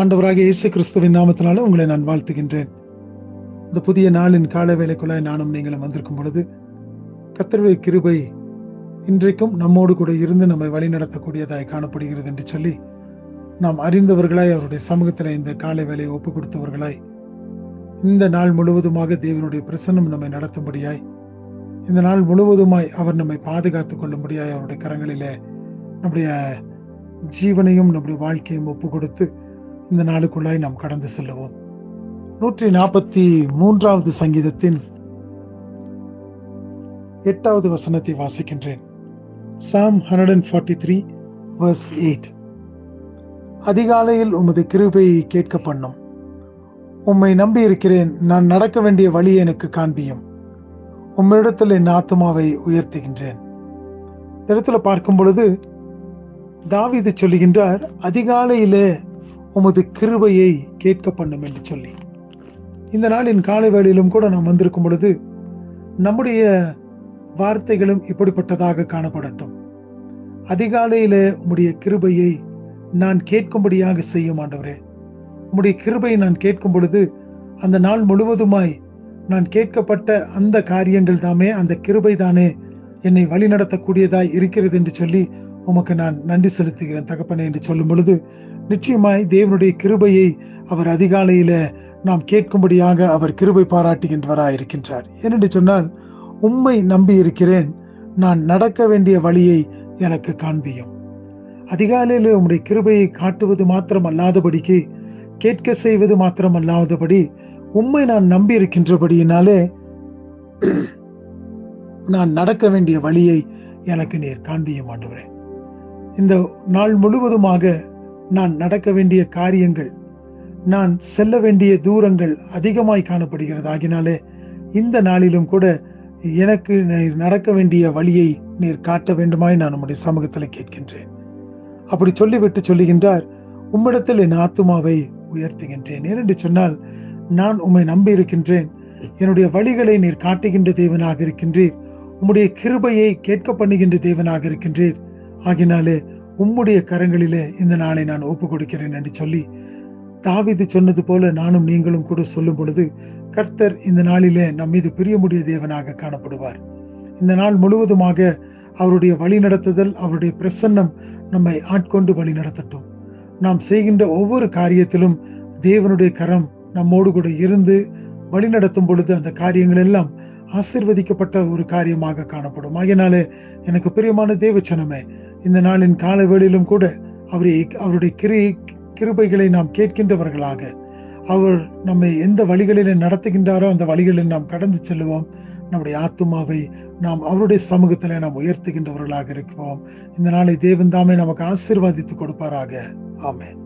ஆண்டவராகிய இயேசு கிறிஸ்துவின் நாமத்தினால உங்களை நான் வாழ்த்துகின்றேன். இந்த புதிய நாளின் கால வேளைக்குள்ளாய் நானும் நீங்களும் வந்திருக்கும் பொழுது கர்த்தருடைய கிருபை இன்றைக்கும் நம்மோடு கூட இருந்து நம்மை வழிநடத்தக்கூடியதாய் காணப்படுகிறது என்று சொல்லி நாம் அறிந்தவர்களாய் அவருடைய சமூகத்தில் இந்த காலை வேலையை ஒப்புக் கொடுத்தவர்களாய் இந்த நாள் முழுவதுமாக தேவனுடைய பிரசன்னம் நம்மை நடத்தும்படியாய் இந்த நாள் முழுவதுமாய் அவர் நம்மை பாதுகாத்துக் கொள்ளும்படியாய் அவருடைய கரங்களிலே நம்முடைய ஜீவனையும் நம்முடைய வாழ்க்கையும் ஒப்பு கொடுத்து இந்த நாளுக்குள்ளாய் நாம் கடந்து செல்லுவோம். 143வது சங்கீதத்தின் 8வது வசனத்தை வாசிக்கின்றேன். Psalm 143 verse 8. அதிகாலையில் உமது கிருபையை கேட்க பண்ணும். உம்மை நம்பி இருக்கிறேன், நான் நடக்க வேண்டிய வழியை எனக்கு காண்பியும். உம்மிடத்தில் என் ஆத்துமாவை உயர்த்துகின்றேன். இந்த இடத்துல பார்க்கும் பொழுது தாவீது சொல்லுகின்றார், அதிகாலையிலே உமது கிருபையை கேட்க பண்ணும் என்று சொல்லி. இந்த நாளின் காலை வேளையிலும் கூட நாம் வந்திருக்கும் பொழுது நம்முடைய வார்த்தைகளும் இப்படிப்பட்டதாக காணப்படட்டும். அதிகாலையிலே உம்முடைய கிருபையை நான் கேட்கும்படியாக செய்யும் ஆண்டவரே. உம்முடைய கிருபையை நான் கேட்கும் பொழுது அந்த நாள் முழுவதுமாய் நான் கேட்கப்பட்ட அந்த காரியங்கள் தாமே, அந்த கிருபை தானே என்னை வழிநடத்தக்கூடியதாய் இருக்கிறது என்று சொல்லி உமக்கு நான் நன்றி செலுத்துகிறேன் தகப்பனே என்று சொல்லும் பொழுது நிச்சயமாய் தேவனுடைய கிருபையை அவர் அதிகாலையில நாம் கேட்கும்படியாக அவர் கிருபை பாராட்டுகின்றவராய் இருக்கின்றார். ஏனென்று சொன்னால், உம்மை நம்பி இருக்கிறேன், நான் நடக்க வேண்டிய வழியை எனக்கு காண்பியும். அதிகாலையில உம்முடைய கிருபையை காட்டுவது மாத்திரம் அல்லாதபடிக்கு, கேட்க செய்வது மாத்திரம் அல்லாதபடி, உம்மை நான் நம்பி இருக்கின்றபடியினாலே நான் நடக்க வேண்டிய வழியை எனக்கு நீர் காண்பியும் ஆண்டவரே. இந்த நாள் முழுவதுமாக நான் நடக்க வேண்டிய காரியங்கள், நான் செல்ல வேண்டிய தூரங்கள் அதிகமாய் காணப்படுகிறது. ஆகினாலே இந்த நாளிலும் கூட எனக்கு நடக்க வேண்டிய வழியை நீர் காட்ட வேண்டுமாய் நான் நம்முடைய சமூகத்தில் கேட்கின்றேன். அப்படி சொல்லிவிட்டு சொல்லுகின்றார், உம்மிடத்தில் என் ஆத்துமாவை உயர்த்துகின்றேன். ஏனென்று சொன்னால், நான் உம்மை நம்பி இருக்கின்றேன், என்னுடைய வழிகளை நீர் காட்டுகின்ற தேவனாக இருக்கின்றீர், உம்முடைய கிருபையை கேட்க பண்ணுகின்ற தேவனாக இருக்கின்றீர். ஆகினாலே உம்முடைய கரங்களிலே இந்த நாளை நான் ஒப்பு கொடுக்கிறேன் என்று சொல்லி தாவீது சொன்னது போல நானும் நீங்களும் கூட சொல்லும் பொழுது கர்த்தர் இந்த நாளிலே நம் மீது பிரியமுடைய தேவனாக காணப்படுவார். இந்த நாள் முழுவதுமாக அவருடைய வழி நடத்துதல், அவருடைய பிரசன்னம் நம்மை ஆட்கொண்டு வழி நடத்தட்டும். நாம் செய்கின்ற ஒவ்வொரு காரியத்திலும் தேவனுடைய கரம் நம்மோடு கூட இருந்து வழி நடத்தும் பொழுது அந்த காரியங்கள் எல்லாம் ஆசீர்வதிக்கப்பட்ட ஒரு காரியமாக காணப்படும். ஆகையினாலே எனக்கு பிரியமான தேவச்சனமே, இந்த நாளின் கால வேளையிலும் கூட அவருடைய கிருபைகளை நாம் கேட்கின்றவர்களாக, அவர் நம்மை எந்த வழிகளிலே நடத்துகின்றாரோ அந்த வழிகளில் நாம் கடந்து செல்லுவோம். நம்முடைய ஆத்துமாவை நாம் அவருடைய சமூகத்திலே நாம் உயர்த்துகின்றவர்களாக இருக்கிறோம். இந்த நாளை தேவன் தாமே நமக்கு ஆசீர்வாதித்து கொடுப்பாராக. ஆமென்.